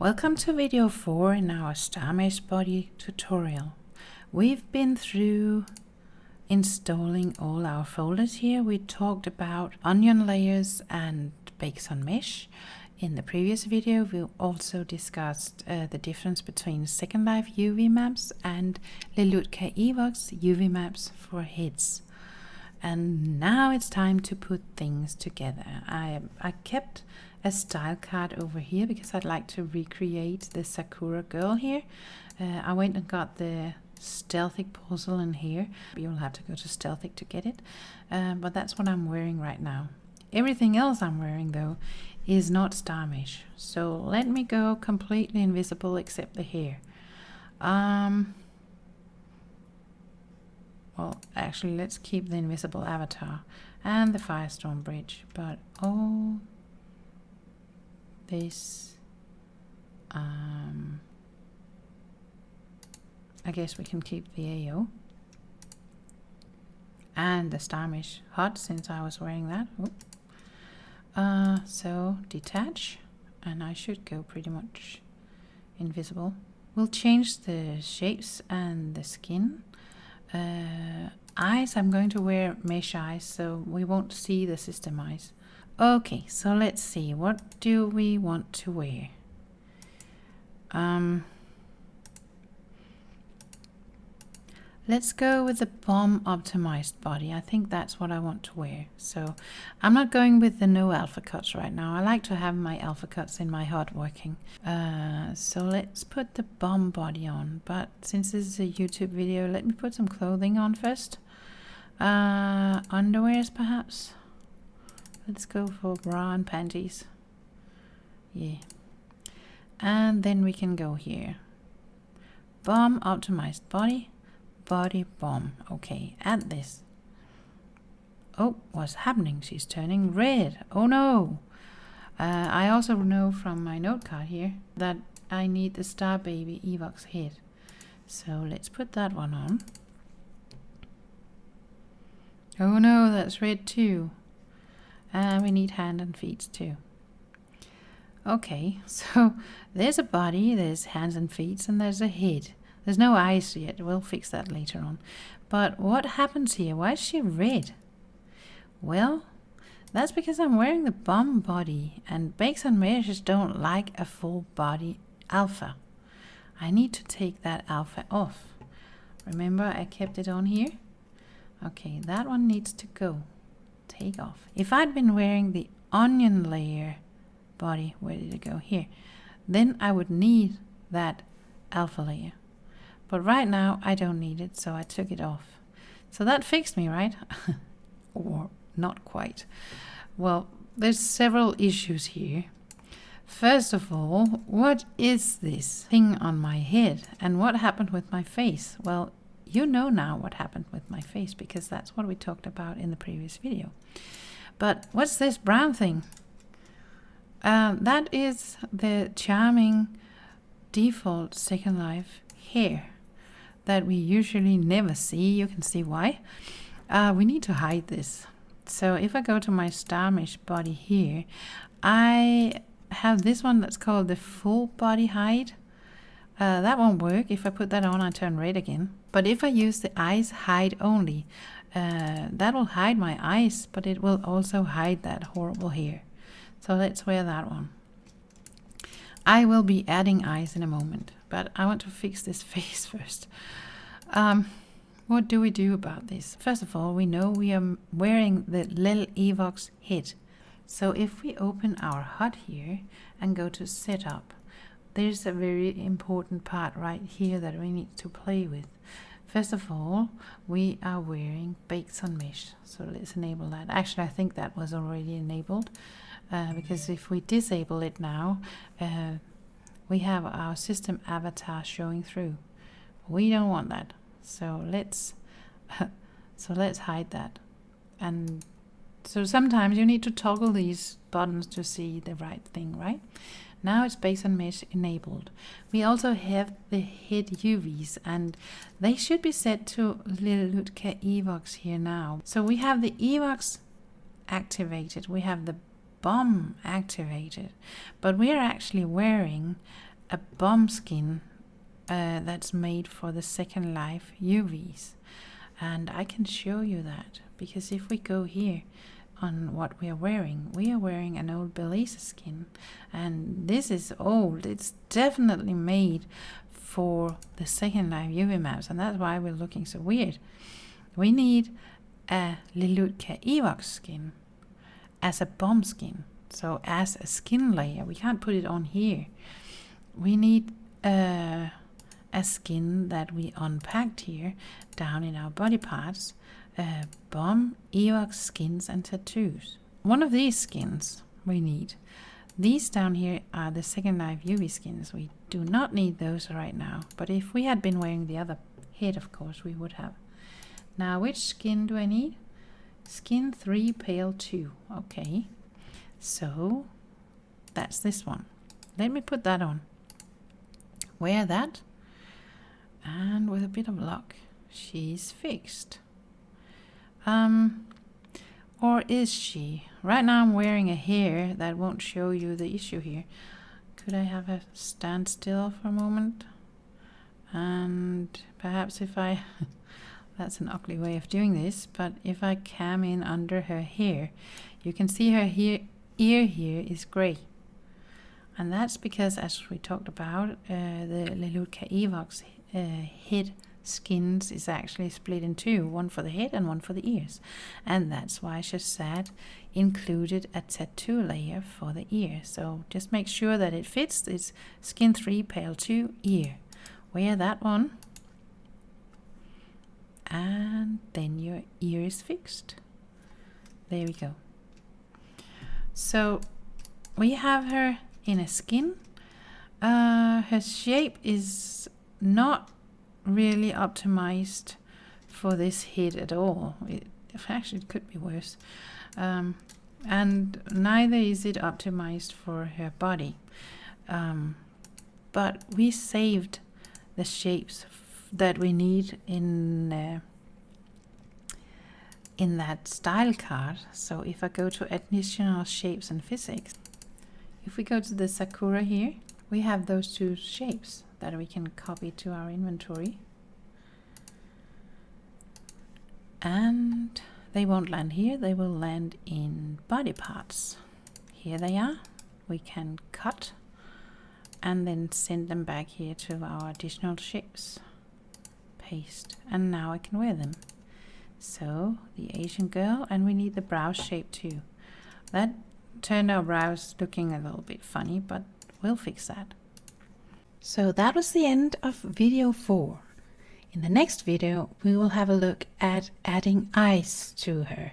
Welcome to video 4 in our Star Mesh Body tutorial. We've been through installing all our folders here. We talked about onion layers and bakes on mesh. In the previous video we also discussed the difference between Second Life UV maps and Lelutka Evox UV maps for heads. And now it's time to put things together. I kept a style card over here because I'd like to recreate the Sakura girl here. I went and got the Stealthic porcelain here. You'll have to go to Stealthic to get it. But that's what I'm wearing right now. Everything else I'm wearing though is not Star Mesh. So let me go completely invisible except the hair. Well, actually, let's keep the invisible avatar and the Firestorm bridge, but all this, I guess we can keep the AO and the Star Mesh HUD since I was wearing that. So detach, and I should go pretty much invisible. We'll change the shapes and the skin. Eyes, I'm going to wear mesh eyes so we won't see the system eyes. Okay, so let's see, what do we want to wear? Let's go with the bomb optimized body. I think that's what I want to wear. So I'm not going with the no alpha cuts right now. I like to have my alpha cuts in my HUD working. So let's put the bomb body on. But since this is a YouTube video, let me put some clothing on first. Underwears perhaps. Let's go for bra and panties. Yeah. And then we can go here. Bomb optimized body. Body bomb. Okay, add this. Oh, what's happening? She's turning red. Oh no! I also know from my note card here that I need the Star Baby Evox head. So let's put that one on. Oh no, that's red too. And we need hand and feet too. Okay, so there's a body, there's hands and feet, and there's a head. There's no eyes yet, we'll fix that later on. But what happens here? Why is she red? Well, that's because I'm wearing the bomb body, and bakes and meshes don't like a full body alpha. I need to take that alpha off. Remember I kept it on here? Okay, that one needs to go. Take off. If I'd been wearing the onion layer body, where did it go? Here. Then I would need that alpha layer. But right now I don't need it, so I took it off. So that fixed me, right? Or not quite. Well, there's several issues here. First of all, what is this thing on my head? And what happened with my face? Well, you know now what happened with my face because that's what we talked about in the previous video. But what's this brown thing? That is the charming default Second Life hair that we usually never see. You can see why. We need to hide this. So if I go to my Star Mesh body here, I have this one that's called the full body hide. That won't work. If I put that on, I turn red again. But if I use the eyes hide only, that will hide my eyes, but it will also hide that horrible hair. So let's wear that one. I will be adding eyes in a moment, but I want to fix this face first. What do we do about this? First of all, we know we are wearing the Lel Evox head. So if we open our HUD here and go to setup, there's a very important part right here that we need to play with. First of all, we are wearing bakes on mesh. So let's enable that. Actually, I think that was already enabled. Because if we disable it now, we have our system avatar showing through. We don't want that, so let's hide that. And so sometimes you need to toggle these buttons to see the right thing, right? Now it's bakes on mesh enabled. We also have the head UVs, and they should be set to Lelutka Evox here now. So we have the Evox activated, we have the bomb activated, but we are actually wearing a bomb skin that's made for the Second Life UVs. And I can show you that, because if we go here on what we are wearing an old Bellesa skin, and this is old. It's definitely made for the Second Life UV maps, and that's why we're looking so weird. We need a Lelutka Evox skin as a bomb skin, so as a skin layer. We can't put it on here. We need a skin that we unpacked here down in our body parts. Bomb, Evox skins and tattoos. One of these skins we need. These down here are the Second Life UV skins. We do not need those right now, but if we had been wearing the other head, of course we would have. Now, which skin do I need? Skin 3 Pale 2. Okay, so that's this one. Let me put that on. Wear that, and with a bit of luck, she's fixed. Or is she? Right now I'm wearing a hair that won't show you the issue here. Could I have her stand still for a moment? And perhaps if I... that's an ugly way of doing this, but if I cam in under her hair, you can see her ear here is grey. And that's because, as we talked about, the Lelutka Evox head skins is actually split in two, one for the head and one for the ears. And that's why Shazad included a tattoo layer for the ear. So just make sure that it fits. It's Skin 3 Pale 2 ear. Wear that one, and then your ear is fixed. There we go. So we have her in a skin. Her shape is not really optimized for this head at all. Actually, it could be worse. And neither is it optimized for her body. But we saved the shapes that we need in that style card. So if I go to additional shapes and physics, if we go to the Sakura here, we have those two shapes that we can copy to our inventory. And they won't land here, they will land in body parts. Here they are. We can cut and then send them back here to our additional shapes. Paste, and now I can wear them. So the Asian girl, and we need the brow shape too. That turned our brows looking a little bit funny, but we'll fix that. So that was the end of video 4. In the next video we will have a look at adding eyes to her.